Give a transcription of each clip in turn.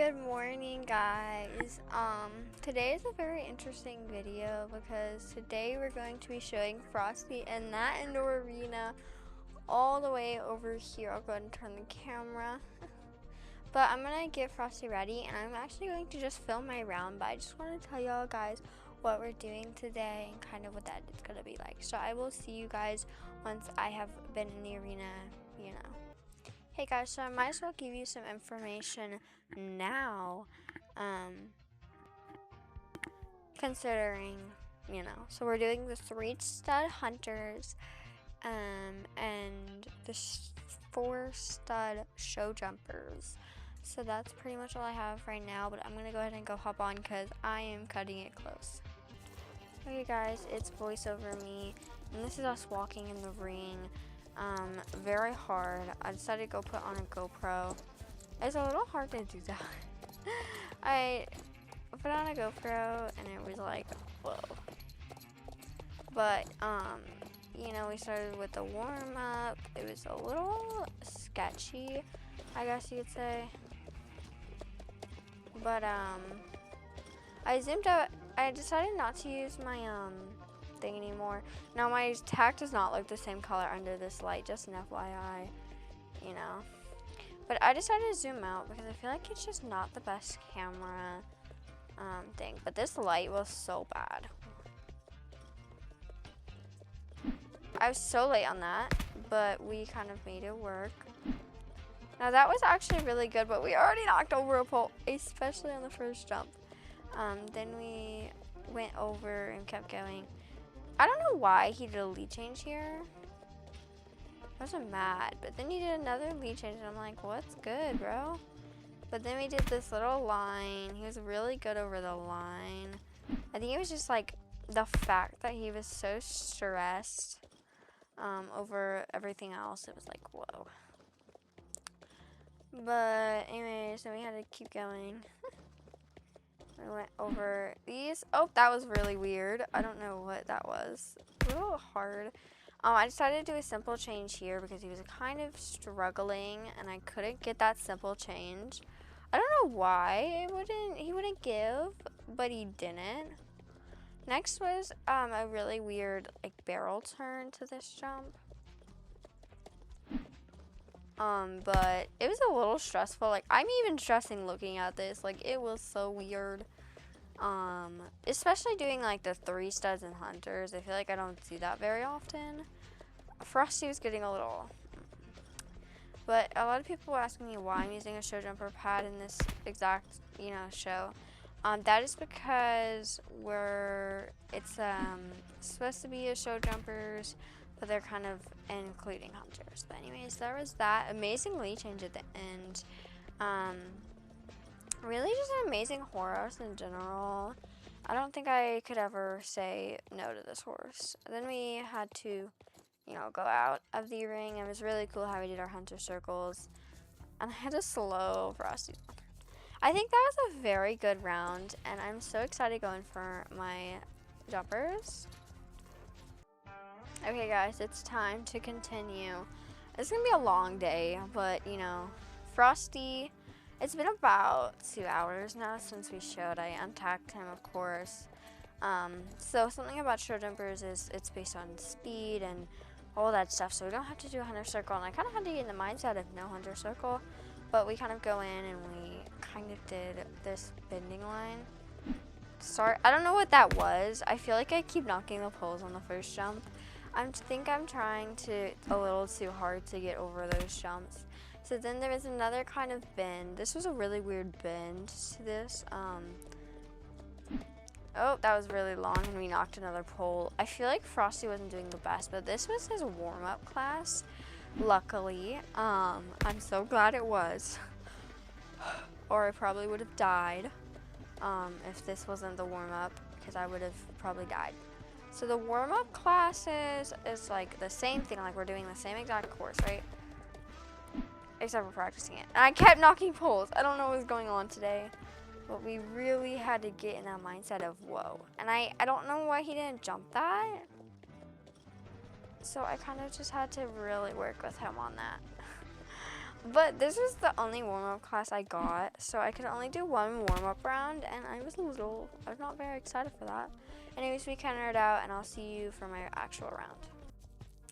Good morning, guys. Today is a very interesting video because today we're going to be showing Frosty in that indoor arena all the way over here. I'll go ahead and turn the camera. But I'm gonna get Frosty ready and I'm actually going to just film my round, but I just want to tell y'all guys what we're doing today and kind of what that is gonna be like. So I will see you guys once I have been in the arena, you know. Hey guys, so I might as well give you some information now, considering, so we're doing the 3-stud hunters, and the 4-stud show jumpers. So that's pretty much all I have right now, but I'm gonna go ahead and go hop on because I am cutting it close. Okay guys, it's voiceover me, and this is us walking in the ring. Very hard. I decided to go put on a GoPro. It's a little hard to do that. I put on a GoPro and it was like, whoa. But, we started with the warm up. It was a little sketchy, I guess you could say. But, I zoomed out. I decided not to use my, thing anymore. Now my tack does not look the same color under this light, just an FYI, But I decided to zoom out because I feel like it's just not the best camera thing. But this light was so bad. I was so late on that, but we kind of made it work. Now that was actually really good, but we already knocked over a pole, especially on the first jump. Then we went over and kept going. I don't know why he did a lead change here. I wasn't mad, but then he did another lead change, and I'm like, what's good, bro? But then we did this little line. He was really good over the line. I think it was just like the fact that he was so stressed over everything else. It was like, whoa. But anyways, then we had to keep going. We went over these. Oh, that was really weird. I don't know what that was. A little hard. I decided to do a simple change here because he was kind of struggling and I couldn't get that simple change. I don't know why he wouldn't give, but he didn't. Next was a really weird barrel turn to this jump. But it was a little stressful. Like, I'm even stressing looking at this. Like, it was so weird. Especially doing like the 3 studs and hunters. I feel like I don't do that very often. Frosty was getting a little, but a lot of people were asking me why I'm using a show jumper pad in this exact, show. That is because it's supposed to be a show jumpers, but they're kind of including hunters. But anyways, there was that amazing lead change at the end. Really just an amazing horse in general. I don't think I could ever say no to this horse. Then we had to, go out of the ring. It was really cool how we did our hunter circles. And I had to slow Frosty. I think that was a very good round, and I'm so excited going for my jumpers. Okay guys, it's time to continue. It's gonna be a long day, but Frosty, it's been about 2 hours now since we showed. I untacked him, of course. So something about show jumpers is it's based on speed and all that stuff, so we don't have to do a hunter circle, and I kind of had to get in the mindset of no hunter circle, but we kind of go in and we kind of did this bending line. Sorry, I don't know what that was. I feel like I keep knocking the poles on the first jump. I think I'm trying a little too hard to get over those jumps. So then there was another kind of bend. This was a really weird bend to this. Oh, that was really long and we knocked another pole. I feel like Frosty wasn't doing the best, but this was his warm-up class, luckily. I'm so glad it was. Or I probably would have died if this wasn't the warm-up, because I would have probably died. So the warm-up classes is like the same thing, like we're doing the same exact course, right? Except for practicing it. And I kept knocking poles. I don't know what was going on today. But we really had to get in that mindset of whoa. And I don't know why he didn't jump that. So I kind of just had to really work with him on that. But this was the only warm-up class I got, so I could only do one warm-up round, and I was not very excited for that. Anyways, we countered out, and I'll see you for my actual round.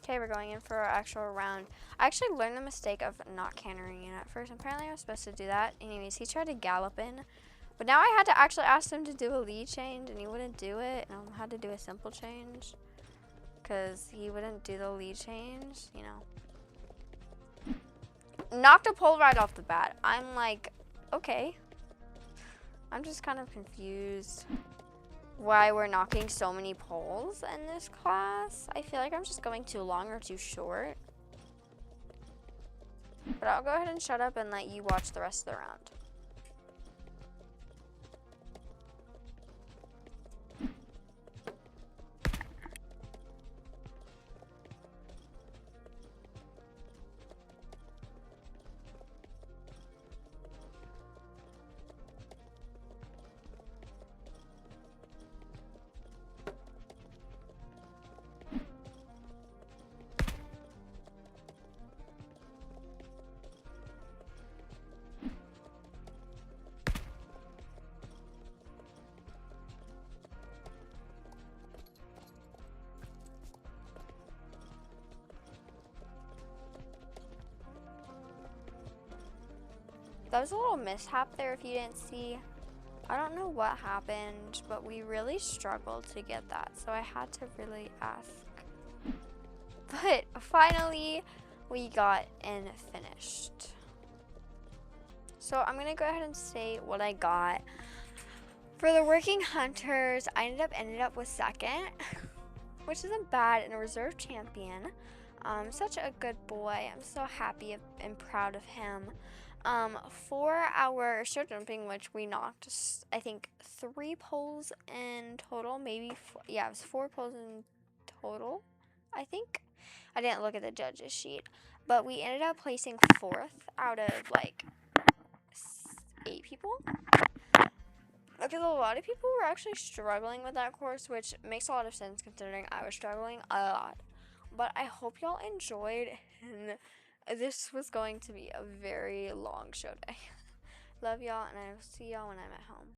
Okay, we're going in for our actual round. I actually learned the mistake of not cantering in at first. Apparently, I was supposed to do that. Anyways, he tried to gallop in, but now I had to actually ask him to do a lead change, and he wouldn't do it, and I had to do a simple change, because he wouldn't do the lead change, you know. Knocked a pole right off the bat. I'm like, okay. I'm just kind of confused why we're knocking so many poles in this class. I feel like I'm just going too long or too short. But I'll go ahead and shut up and let you watch the rest of the round. That was a little mishap there if you didn't see. I don't know what happened, but we really struggled to get that, so I had to really ask. But finally, we got in finished. So I'm gonna go ahead and say what I got. For the working hunters, I ended up with second, which isn't bad, in a reserve champion. Such a good boy. I'm so happy and proud of him. For our show jumping, which we knocked, I think 3 poles in total, maybe yeah, it was 4 poles in total, I think. I didn't look at the judges sheet, but we ended up placing 4th out of like 8 people. Because a lot of people were actually struggling with that course, which makes a lot of sense considering I was struggling a lot. But I hope y'all enjoyed, and this was going to be a very long show day. Love y'all, and I will see y'all when I'm at home.